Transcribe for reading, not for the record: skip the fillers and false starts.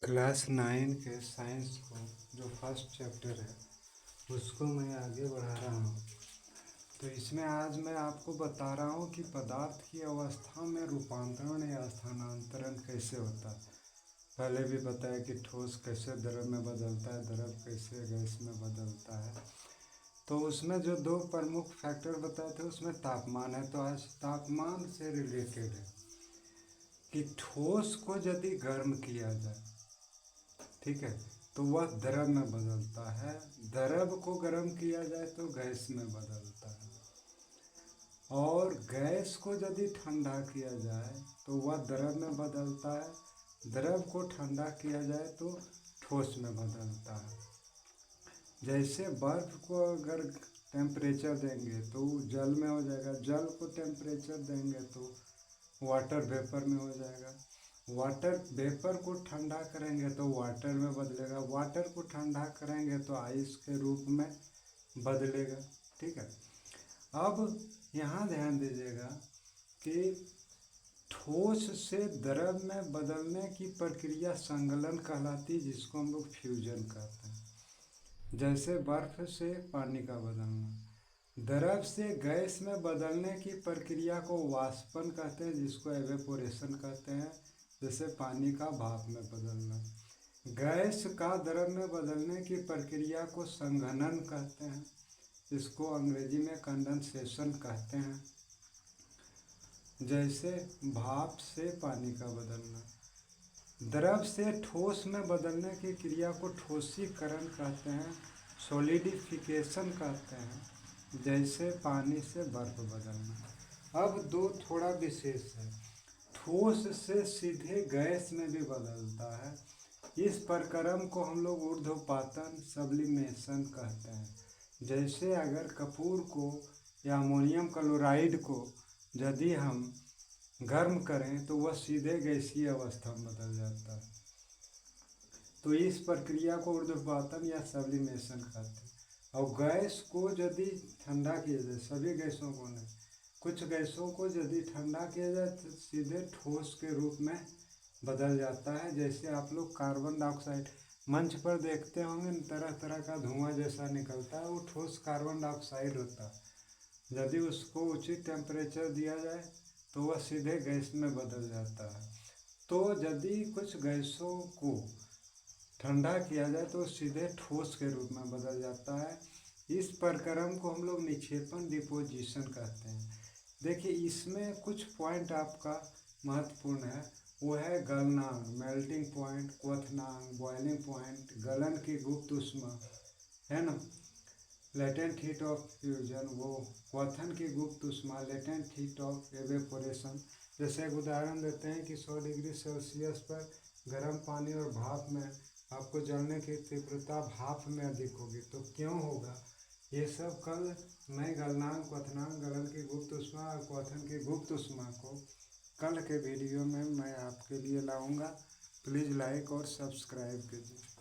Class 9 के science को जो फर्स्ट चैप्टर है उसको मैं आगे बढ़ा रहा हूँ। तो इसमें आज मैं आपको बता रहा हूँ कि पदार्थ की अवस्था में रूपांतरण या स्थानांतरण कैसे होता है। पहले भी बताया कि ठोस कैसे द्रव में बदलता है, द्रव कैसे गैस में बदलता है। तो उसमें जो दो प्रमुख फैक्टर बताए थे उसमें तापमान है। तो आज तापमान से रिलेटेड है कि ठोस को यदि गर्म किया जाए, ठीक है, तो वह द्रव में बदलता है। द्रव को गर्म किया जाए तो गैस में बदलता है, और गैस को यदि ठंडा किया जाए तो वह द्रव में बदलता है। द्रव को ठंडा किया जाए तो ठोस में बदलता है। जैसे बर्फ को अगर टेम्परेचर देंगे तो जल में हो जाएगा, जल को टेम्परेचर देंगे तो वाटर वेपर में हो जाएगा, वाटर वेपर को ठंडा करेंगे तो वाटर में बदलेगा, वाटर को ठंडा करेंगे तो आइस के रूप में बदलेगा। ठीक है, अब यहाँ ध्यान दीजिएगा कि ठोस से द्रव में बदलने की प्रक्रिया संगलन कहलाती है, जिसको हम लोग फ्यूजन कहते हैं। जैसे बर्फ से पानी का बदलना, द्रव से गैस में बदलने की प्रक्रिया को वाष्पन कहते हैं, जिसको एवेपोरेशन कहते हैं। जैसे पानी का भाप में बदलना, गैस का द्रव में बदलने की प्रक्रिया को संघनन कहते हैं, इसको अंग्रेजी में कंडेंसेशन कहते हैं। जैसे भाप से पानी का बदलना, द्रव से ठोस में बदलने की क्रिया को ठोसीकरण कहते हैं, सॉलिडिफिकेशन कहते हैं। जैसे पानी से बर्फ बदलना। अब दो थोड़ा विशेष है, ठोस से सीधे गैस में भी बदलता है। इस प्रक्रम को हम लोग ऊर्ध्वपातन सब्लिमेशन कहते हैं। जैसे अगर कपूर को या अमोनियम क्लोराइड को यदि हम गर्म करें तो वह सीधे गैसीय अवस्था में बदल जाता है। तो इस प्रक्रिया को ऊर्ध्वपातन या सब्लिमेशन कहते हैं। और गैस को यदि ठंडा किया जाए, सभी गैसों को नहीं, कुछ गैसों को यदि ठंडा किया जाए तो सीधे ठोस के रूप में बदल जाता है। जैसे आप लोग कार्बन डाइऑक्साइड मंच पर देखते होंगे, तरह तरह का धुआं जैसा निकलता है, वो ठोस कार्बन डाइऑक्साइड होता है। यदि उसको उचित टेम्परेचर दिया जाए तो वह सीधे गैस में बदल जाता है। तो यदि कुछ गैसों को ठंडा किया जाए तो सीधे ठोस के रूप में बदल जाता है। इस प्रक्रम को हम लोग निक्षेपण डिपोजिशन कहते हैं। देखिए, इसमें कुछ पॉइंट आपका महत्वपूर्ण है, वो है गलनांक, मेल्टिंग पॉइंट, क्वथनांक, बॉइलिंग पॉइंट, गलन की गुप्त ऊष्मा, है ना, लेटेंट हीट ऑफ फ्यूजन, वो क्वथन की गुप्त ऊष्मा, लेटेंट हीट ऑफ एवेपोरेशन। जैसे एक उदाहरण देते हैं कि 100 डिग्री सेल्सियस पर गर्म पानी और भाप में आपको जलने की तीव्रता भाप में अधिक होगी, तो क्यों होगा? ये सब कल मैं गलनांक, क्वथनांक, गलन की गुप्त ऊष्मा और क्वथन की गुप्त ऊष्मा को कल के वीडियो में मैं आपके लिए लाऊंगा। प्लीज़ लाइक और सब्सक्राइब कीजिए।